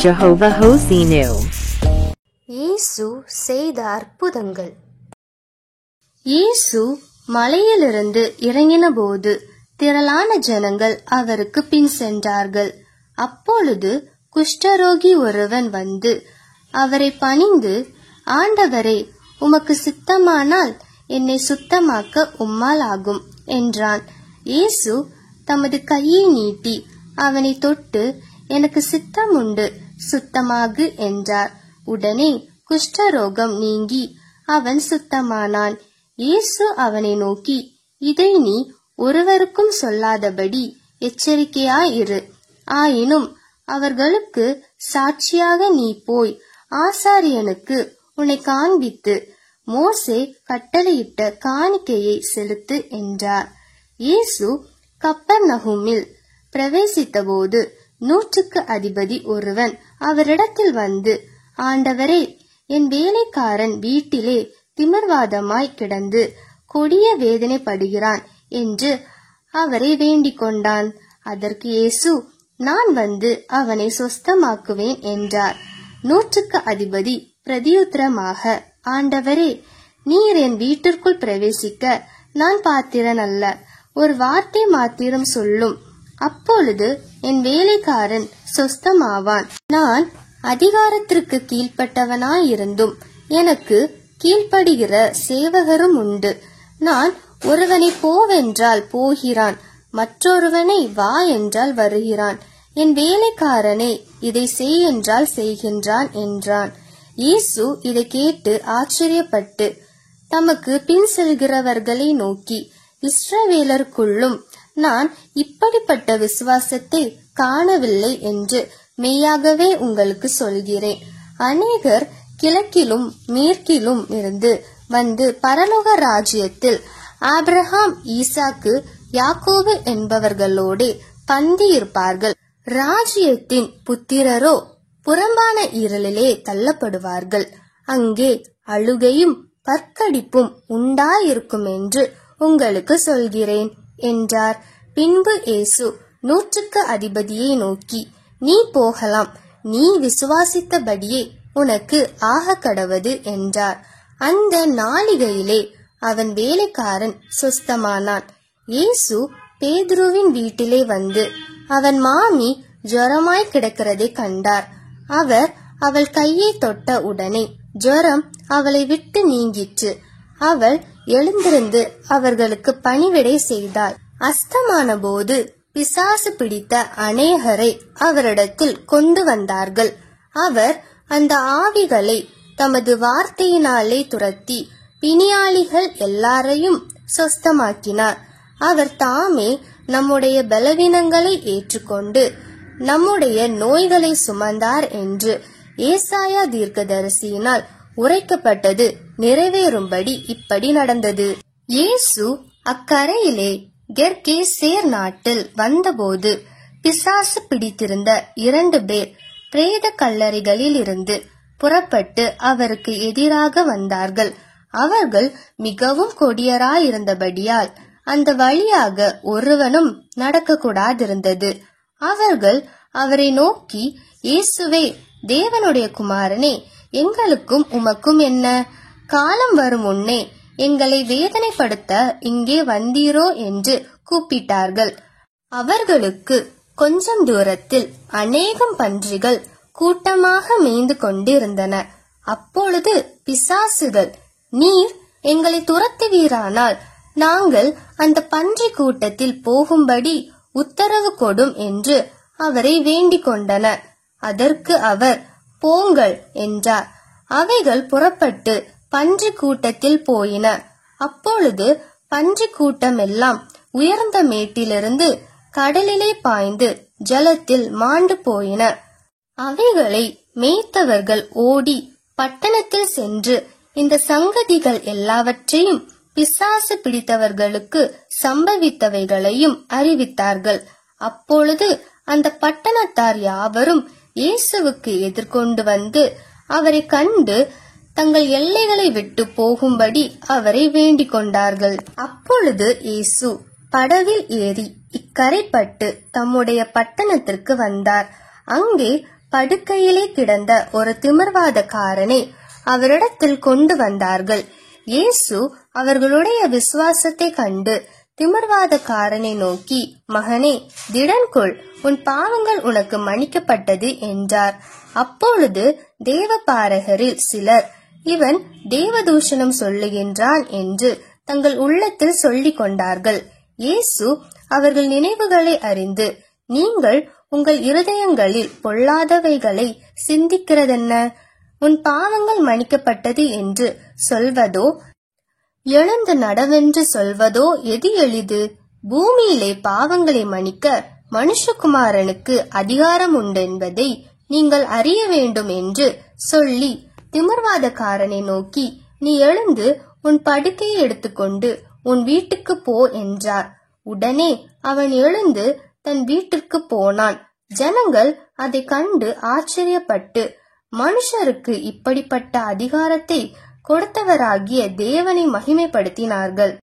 Jehovah Hosinu. இயேசு செய்த அற்புதங்கள். இயேசு மலையிலிருந்து இறங்கின போது திரளான ஜனங்கள் அவருக்கு பின் சென்றார்கள். அப்பொழுது குஷ்டரோகி ஒருவன் வந்து அவரை பணிந்து, ஆண்டவரே, உமக்கு சித்தமானால் என்னை சுத்தமாக்க உம்மால் ஆகும் என்றான். இயேசு தமது கையை நீட்டி அவனை தொட்டு, எனக்கு சித்தம் உண்டு, சுத்தமாகு என்றார். உடனே குஷ்டரோகம் நீங்கி அவன் சுத்தமானான். இயேசு அவனை நோக்கி, இதை நீ ஒருவருக்கும் சொல்லாதபடி எச்சரிக்கையாயிரு. ஆயினும் அவர்களுக்கு சாட்சியாக நீ போய் ஆசாரியனுக்கு உன்னை காண்பித்து மோசே கட்டளையிட்ட காணிக்கையை செலுத்து என்றார். இயேசு கப்பர்நகூமில் பிரவேசித்த போது 100க்கு அதிபதி ஒருவன் அவரிடத்தில் வந்து, ஆண்டவரே, என் வேலைக்காரன் வீட்டிலே திமிர்வாதமாய் கிடந்து கொடிய வேதனைப்படுகிறான் என்று அவரை வேண்டிக் கொண்டான். அதற்கு இயேசு, நான் வந்து அவனை சொஸ்தமாக்குவேன் என்றார். 100க்கு அதிபதி பிரதியுத்தரமாக, ஆண்டவரே, நீர் என் வீட்டிற்குள் பிரவேசிக்க நான் பாத்திரன் அல்ல. ஒரு வார்த்தை மாத்திரம் சொல்லும், அப்பொழுது என் வேலைக்காரன் சொஸ்தமாவான். நான் அதிகாரத்திற்கு கீழ்ப்பட்டவனாயிருந்தும் எனக்கு கீழ்ப்படுகிற சேவகரும் உண்டு. நான் ஒருவனை போவென்றால் போகிறான், மற்றொருவனை வா என்றால் வருகிறான். என் வேலைக்காரனை இதை செய் என்றால் செய்கின்றான் என்றான். இயேசு இதை கேட்டு ஆச்சரியப்பட்டு தமக்கு பின் செல்கிறவர்களை நோக்கி, இஸ்ரவேலருக்குள்ளும் நான் இப்படிப்பட்ட விசுவாசத்தை காணவில்லை என்று மெய்யாகவே உங்களுக்கு சொல்கிறேன். அநேகர் கிழக்கிலும் மேற்கிலும் இருந்து வந்து பரலோக ராஜ்யத்தில் ஆபிரகாம், ஈசாக்கு, யாக்கோபு என்பவர்களோடு பந்தியிருப்பார்கள். ராஜ்யத்தின் புத்திரரோ புறம்பான இருளிலே தள்ளப்படுவார்கள். அங்கே அழுகையும் பற்கடிப்பும் உண்டாயிருக்கும் என்று உங்களுக்கு சொல்கிறேன் என்றார். பின்பு இயேசு 100க்கு அதிபதியை நோக்கி, நீ போகலாம், நீ விசுவாசித்தபடியே உனக்கு ஆக கடவது என்றார். அந்த நாளிகையிலே அவன் வேலைக்காரன் சொஸ்தமானான். இயேசு பேதுருவின் வீட்டிலே வந்து அவன் மாமி ஜுரமாய் கிடக்கிறதை கண்டார். அவர் அவள் கையை தொட்ட உடனே ஜுரம் அவளை விட்டு நீங்கிற்று. அவள் எழுந்திருந்து அவர்களுக்கு பணிவிடை செய்தாள். அஸ்தமான போது பிசாசு பிடித்த அநேகரை அவரிடத்தில் கொண்டு வந்தார்கள். அவர் அந்த ஆவிகளை தமது வார்த்தையினாலே துரத்தி பிணியாளிகள் எல்லாரையும் சொஸ்தமாக்கினார். அவர் தாமே நம்முடைய பலவீனங்களை ஏற்றுக்கொண்டு நம்முடைய நோய்களை சுமந்தார் என்று ஏசாயா தீர்க்கதரிசியினால் உரைக்கப்பட்டது நிறைவேறும்படி இப்படி நடந்தது. இயேசு அக்கரையிலே கெர்கேசேர் நாட்டில் வந்தபோது பிசாசு பிடித்திருந்த 2 பேர் பிரேத கல்லறைகளில் இருந்து புறப்பட்டு அவருக்கு எதிராக வந்தார்கள். அவர்கள் மிகவும் கொடியராயிருந்தபடியால் அந்த வழியாக ஒருவனும் நடக்கக்கூடாதிருந்தது. அவர்கள் அவரை நோக்கி, இயேசுவே, தேவனுடைய குமாரனே, எங்களுக்கும் உமக்கும் என்ன? காலம் வரும் முன்னே எங்களை வேதனைப்படுத்த இங்கே வந்தீரோ என்று கூப்பிட்டார்கள். அவர்களுக்கு கொஞ்சம் தூரத்தில் அநேகம் பன்றிகள் கூட்டமாக மேய்ந்து கொண்டிருந்தன. அப்பொழுது பிசாசுகள், நீர் எங்களை துரத்துவீரானால் நாங்கள் அந்த பன்றி கூட்டத்தில் போகும்படி உத்தரவு கொடும் என்று அவரை வேண்டிக் கொண்டன. அதற்கு அவர், போங்கள் என்றார். அவைகள் புறப்பட்டு பன்றி கூட்டத்தில் போயின. அப்பொழுது பன்றி கூட்டம் எல்லாம் உயர்ந்த மேட்டிலிருந்து கடலிலே பாய்ந்து ஜலத்தில் மாண்டு போயின. அவைகளை மேய்த்தவர்கள் ஓடி பட்டணத்தில் சென்று இந்த சங்கதிகள் எல்லாவற்றையும் பிசாசு பிடித்தவர்களுக்கு சம்பவித்தவைகளையும் அறிவித்தார்கள். அப்பொழுது அந்த பட்டணத்தார் யாவரும் இயேசுவுக்கு எதிர்கொண்டு வந்து அவரை கண்டு தங்கள் எல்லைகளை விட்டு போகும்படி அவரை வேண்டிக் கொண்டார்கள். அப்பொழுது இயேசு படவில் ஏறி இக்கரைப்பட்டு தம்முடைய பட்டணத்திற்கு வந்தார். அங்கே படுக்கையிலே கிடந்த ஒரு திமிர்வாதக்காரனை அவரிடத்தில் கொண்டு வந்தார்கள். இயேசு அவர்களுடைய விசுவாசத்தை கண்டு திமிர்வாதக்காரனை நோக்கி, மகனே, திடன்கொள், உன் பாவங்கள் உனக்கு மன்னிக்கப்பட்டது என்றார். அப்பொழுது தேவபாரகரில் சிலர், இவன் தேவதூஷணம் சொல்லுகின்றான் என்று தங்கள் உள்ளத்தில் சொல்லிக் கொண்டார்கள். இயேசு அவர்கள் நினைவுகளை அறிந்து, நீங்கள் உங்கள் இருதயங்களில் பொல்லாதவைகளை சிந்திக்கிறதென்ன? உன் பாவங்கள் மன்னிக்கப்பட்டது என்று சொல்வதோ எழுந்து நடவென்று சொல்வதோ எது எளிது? பூமியிலே பாவங்களை மன்னிக்க மனுஷகுமாரனுக்கு அதிகாரம் உண்டென்பதை நீங்கள் அறிய வேண்டும் என்று சொல்லி திமிர்வாதக்காரனை நோக்கி, நீ எழுந்து உன் படுக்கையை எடுத்துக்கொண்டு உன் வீட்டுக்கு போ என்றார். உடனே அவன் எழுந்து தன் வீட்டிற்கு போனான். ஜனங்கள் அதை கண்டு ஆச்சரியப்பட்டு, மனுஷருக்கு இப்படிப்பட்ட அதிகாரத்தை கொடுத்தவராகிய தேவனை மகிமைப்படுத்தினார்கள்.